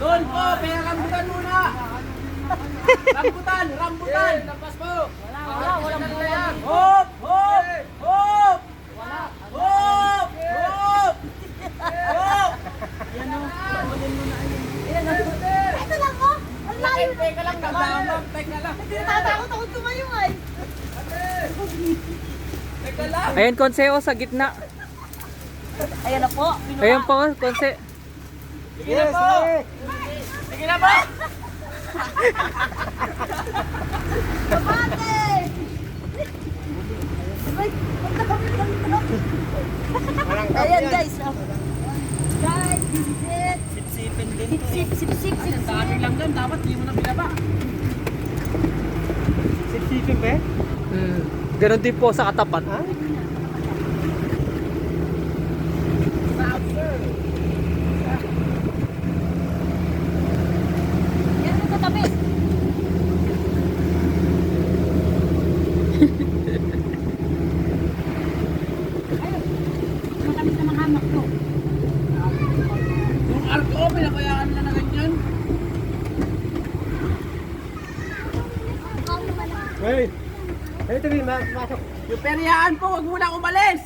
Doon po, kaya rambutan muna. Rambutan, rambutan. Lampas po. Walang buwan. Hop, hop, hop. Hop, hop. Hop. Yan o. Yan o. Ito lang o. Ang layo. Teka lang naman. Teka lang. Hindi natatakot ako tumayo ay. Teka lang. Ayan, Konseo sa gitna. Ayan na po. Ayan po, Konse. Sige na po. Sige na po. Kabate! Ayan guys. Guys, this is it. Sipsipin din. Sip. Ang dami lang doon. Dapat hindi mo na binaba. Sipsipin ba? Ganon din po sa katapat. Ha? Yan ang katabi. Ayun. Matamis na hamak ko. Yung arko, pinabayaan na ganyan. Hey! Hey, tabi, masok. Yung periyaan po, wag mo na umalis.